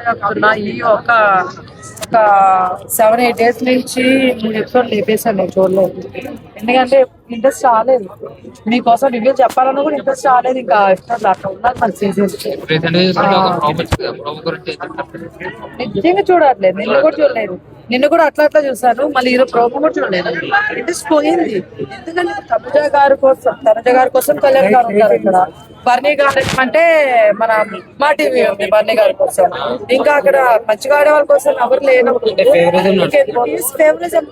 చెప్తున్నా ఈ ఒక 7-8 డేస్ నుంచి 3 ఎపిసోడ్ లేపేసాను, నేను చూడలేదు. ఎందుకంటే ఇంట్రెస్ట్ రాలేదు. మీకోసం రివ్యూ చెప్పాలన్నా కూడా ఇంట్రెస్ట్ రాలేదు. ఇంకా ఎపిసోడ్ అట్లా ఉన్నది మన సీజన్. నిజంగా చూడట్లేదు, నిన్ను కూడా చూడలేదు. నిన్ను కూడా అట్లా అట్లా చూసాను, మళ్ళీ ఈరోజు ప్రోమో కూడా చూడలేదు. ఇంట్రెస్ట్ పోయింది. ఎందుకంటే తనుజ గారి కోసం కళ్యాణ్ గారు ఉంటారు ఇక్కడ. బర్నీ గారు అంటే మన మా టీవీ ఉంది బర్నీ గారి కోసం. ఇంకా అక్కడ మంచిగా ఆడే వాళ్ళ కోసం ఎవరు లేనప్పుడు ఫేవరిజం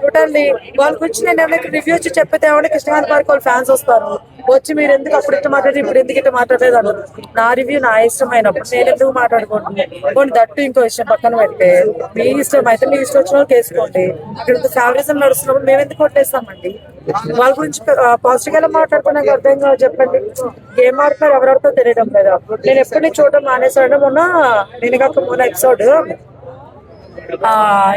టోటల్లీ వాళ్ళకి వచ్చి నేను ఏమైనా రివ్యూ వచ్చి చెప్పితే ఏమంటే కృష్ణకాంత్ పార్క్ వాళ్ళు ఫ్యాన్స్ వస్తారు వచ్చి, మీరు ఎందుకు అప్పుడు ఇట్లా మాట్లాడి ఇప్పుడు ఎందుకు ఇట్లా మాట్లాడలేదు అన్నారు. నా రివ్యూ నా ఇష్టమైనప్పుడు నేను ఎందుకు మాట్లాడుకుంటున్నాను. దట్టు ఇంకో విషయం పక్కన పెడితే, మీ ఇష్టం అయితే మీ ఇష్టం వచ్చిన వాళ్ళకి వేసుకోండి. ఇక్కడ ఫేవరిజం నడుస్తున్నప్పుడు మేము ఎందుకు కొట్టేస్తామండి? వాళ్ళ గురించి పాజిటివ్ గా మాట్లాడుకున్నాక అర్థం కాదు. చెప్పండి, గేమ్ ఆడుతున్నారు ఎవరెవరితో తెలియడం లేదా. నేను ఎప్పుడు చూడడం మానేసాను. మొన్న ఎపిసోడ్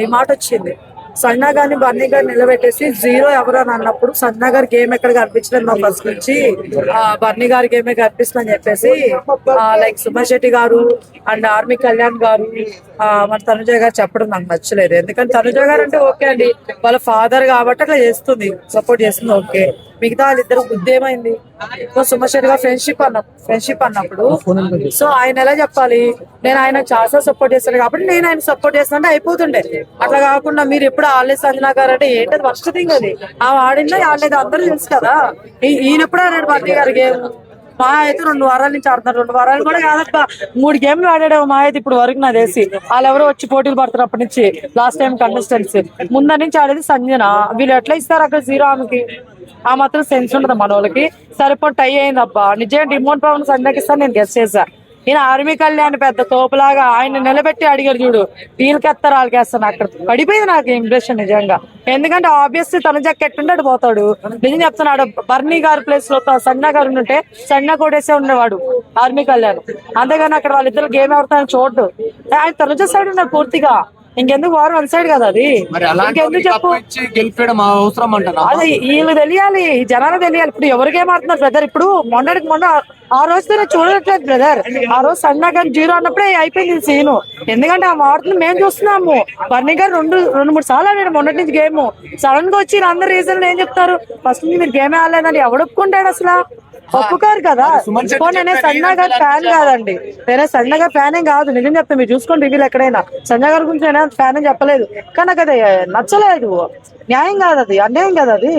ఈ మాట వచ్చింది, సన్నా గారిని బన్నీ గారిని నిలబెట్టేసి జీరో ఎవరు అని అన్నప్పుడు సన్నా గారి గేమ్ ఎక్కడ కనిపించలేదు మా ఫస్ట్ నుంచి, బన్నీ గారి గేమే కనిపిస్తుందని చెప్పేసి లైక్ సుమన్ శెట్టి గారు అండ్ ఆర్మీ కళ్యాణ్ గారు మన తనుజ గారు చెప్పడం నాకు నచ్చలేదు. ఎందుకంటే తనుజ గారు అంటే ఓకే అండి, వాళ్ళ ఫాదర్ కాబట్టి అట్లా చేస్తుంది, సపోర్ట్ చేస్తుంది, ఓకే. మిగతా వాళ్ళిద్దరు బుద్ధి ఏమైంది? సుమన్ శెట్టి గారు ఫ్రెండ్షిప్ అన్నప్పుడు సో ఆయన ఎలా చెప్పాలి, నేను ఆయన చాలా సపోర్ట్ చేస్తాను కాబట్టి నేను ఆయన సపోర్ట్ చేస్తానంటే అయిపోతుండే. అట్లా కాకుండా మీరు ఎప్పుడు ఆడలేదు సంజనా గారు అంటే ఏంటది ఫస్ట్ థింగ్. అది ఆడిందా ఆడలేదు అందరూ తెలుసు కదా. ఈయనప్పుడు ఆడాడు బన్నీ గారి గేమ్. మా అయితే 2 వారాల నుంచి ఆడుతున్నారు. 2 వారాలు కూడా కాదప్ప, 3 గేమ్లు ఆడాడు మా అయితే ఇప్పుడు వరకు నాకు తెలిసి. వాళ్ళు ఎవరో వచ్చి పోటీలు పడుతున్నప్పటి నుంచి లాస్ట్ టైం కంటెస్టెంట్స్ ముందర నుంచి ఆడేది సంజన. వీళ్ళు ఎట్లా ఇస్తారు అక్కడ జీరో ఆమెకి? ఆ మాత్రం సెన్స్ ఉండదు మన వాళ్ళకి. సరిపోయి టై అయింది అబ్బా. నిజంగా డిమోన్ పవన్ సంజనకి ఇస్తాను నేను గెస్ట్ చేశా. నేను ఆర్మీ కళ్యాణ్ పెద్ద తోపులాగా ఆయన నిలబెట్టి అడిగారు చూడు, వీళ్ళకెత్తారు వాళ్ళకేస్తాను. అక్కడ పడిపోయింది నాకు ఇంప్రెషన్ నిజంగా. ఎందుకంటే ఆబ్వియస్లీ తన ఎట్టుంటే అటు పోతాడు. నిజం చెప్తున్నాడు, బర్నీ గారి ప్లేస్ లో సన్నా గారు ఉంటే సన్నా కొట్టేసే ఉండేవాడు ఆర్మీ కళ్యాణ్. అంతేగాని అక్కడ వాళ్ళిద్దరు గేమ్ ఆడుతానని చూడడు. ఆయన తనుజ సైడ్ ఉన్నారు పూర్తిగా. ఇంకెందుకు వారు వన్ సైడ్ కదా అది. ఇంకెందుకు చెప్పు, అది వీళ్ళు తెలియాలి, జనాలు తెలియాలి. ఇప్పుడు ఎవరికి ఏమాడుతున్నారు బ్రదర్? ఇప్పుడు మొన్న ఆ రోజుతో చూడట్లేదు బ్రదర్. ఆ రోజు సన్నా గారు జీరో అన్నప్పుడే అయిపోయింది సీను. ఎందుకంటే ఆ వార్తను మేము చూస్తున్నాము. బన్నీ గారు 2-3 సార్లు ఆడాడు మొన్నటి నుంచి గేమ్. సడన్ గా వచ్చి అందరు రీజన్ ఏం చెప్తారు? ఫస్ట్ నుంచి మీరు గేమే ఆడలేదని ఎవడు ఒప్పుకుంటాడు అసలు? ఒప్పుకోరు కదా. నేనే సన్నా గారి ఫ్యాన్ కాదండి, నేనే సన్నా గారి ఫ్యాన్ ఏం కాదు. నిజం చెప్తాను, మీరు చూసుకోండి రివ్యూలు ఎక్కడైనా. సన్నా గారి గురించి నేనే ఫ్యాన్ అని చెప్పలేదు, కానీ నాకు అది నచ్చలేదు. న్యాయం కాదు, అది అన్యాయం కదా. అది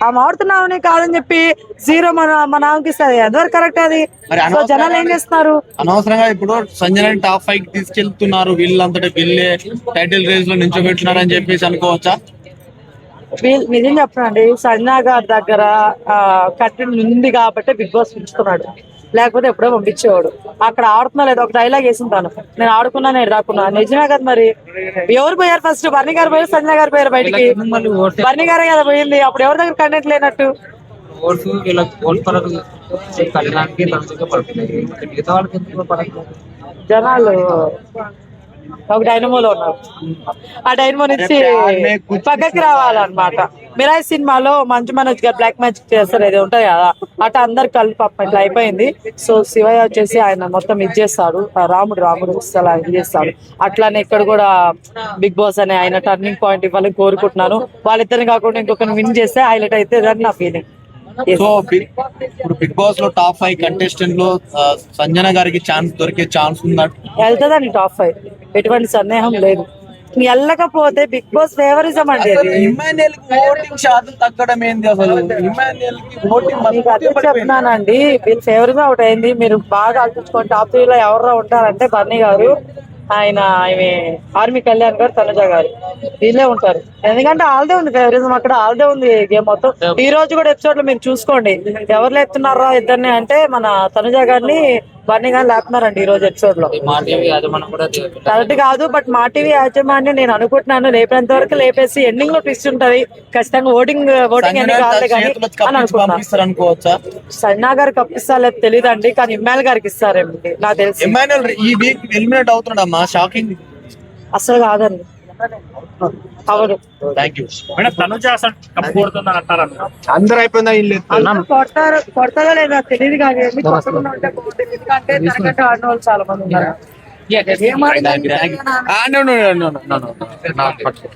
ఆ మాడుతున్నామని కాదని చెప్పి జీరో మన ఆమెకి ఇస్తుంది, ఎంతవరకు కరెక్ట్ అది? సో జనాలు ఏం చేస్తున్నారు అనవసరంగా. ఇప్పుడు సంజన టాప్ 5 తీసుకెళ్తున్నారు, వీళ్ళంతటా వీళ్ళే టైటిల్ రేస్ లో నిల్చోబెట్టున్నారు అని చెప్పేసి అనుకోవచ్చా? నిజం చెప్పండి, సన్నా గారి దగ్గర కట్టిన ఉంది కాబట్టి బిగ్ బాస్ ఉంచుతున్నాడు, లేకపోతే ఎప్పుడో పంపించేవాడు. అక్కడ ఆడుతున్నా లేదు, ఒక డైలాగ్ వేసింటాను, నేను ఆడుకున్నా నేను రాకున్నా. నిజమే కదా. మరి ఎవరు పోయారు ఫస్ట్? బర్నీ గారు పోయారు, సంజన గారు పోయారు బయటికి. బర్నీ గారే కదా పోయింది. అప్పుడు ఎవరి దగ్గర కంటెంట్ లేనట్టు? జనాలు ఒక డైనమోలో ఉన్నారు, ఆ డైనమో నుంచి పక్కకి రావాలన్నమాట. మిరాయి సినిమాలో మంచు మనోజ్ గారు బ్లాక్ మ్యాజిక్ చేస్తారు, ఇది ఉంటాయి కదా, అట్లా అందరు కలిపి పాపం ఇట్లా అయిపోయింది. సో శివయ్య వచ్చేసి ఆయన మొత్తం ఇది చేస్తాడు, రాముడు అలా ఇది చేస్తాడు. అట్లానే ఇక్కడ కూడా బిగ్ బాస్ అనే ఆయన టర్నింగ్ పాయింట్ ఇవ్వాలని కోరుకుంటున్నాను. వాళ్ళిద్దరిని కాకుండా ఇంకొకరిని విన్ చేస్తే హైలైట్ అయితే అని నా ఫీలింగ్. సో ఇప్పుడు బిగ్ బాస్ లో టాప్ 5 కంటెస్టెంట్ లో సంజన గారికి ఛాన్స్ దొరికే ఛాన్స్ ఉందా? వెళ్తుందండి టాప్ 5, ఎటువంటి సందేహం లేదు. వెళ్ళకపోతే బిగ్ బాస్ ఫేవరిజం అండి. ఓటింగ్ శాతం తగ్గడం ఏంది అసలు? చెప్తున్నానండి, వీళ్ళు ఫేవరిజం ఒకటి అయింది. మీరు బాగా ఆలోచించుకోండి, టాప్ 3 లో ఎవరు ఉంటారంటే బర్నీ గారు, ఆయన ఆర్మీ కళ్యాణ్ గారు, తనుజ గారు, వీళ్ళే ఉంటారు. ఎందుకంటే ఆల్దే ఉంది ఫేవరిజం అక్కడ, ఆల్దే ఉంది గేమ్ మొత్తం. ఈ రోజు కూడా ఎపిసోడ్ లో మీరు చూసుకోండి, ఎవరు లేపుతున్నారా ఇద్దరిని అంటే మన తనుజ గారిని బర్నీ గారిని లేపుతున్నారండి ఈ రోజు ఎపిసోడ్ లో. కరెక్ట్ కాదు, బట్ మా టీవీ యాజమాన్యం నేను అనుకుంటున్నాను లేపేంత వరకు లేపేసి ఎండింగ్ లో ట్విస్ట్ ఉంటది ఖచ్చితంగా. ఓటింగ్ ఎన్ని కాదు కానీ అని అనుకుంటున్నా. సన్నా గారికి కప్పిస్తా లేదు తెలియదండి, కానీ ఇమ్మాయిల్ గారికి ఇస్తారేమో నాకు తెలిసి. అసలు కాదండి, అవును. అందరూ అయిపోయిందా? కొడతారో లేదా తెలియదు కానీ ఎందుకంటే తనకంటే ఆడిన వాళ్ళు చాలా మంది ఉన్నారు. ఏం అడిగాను? No.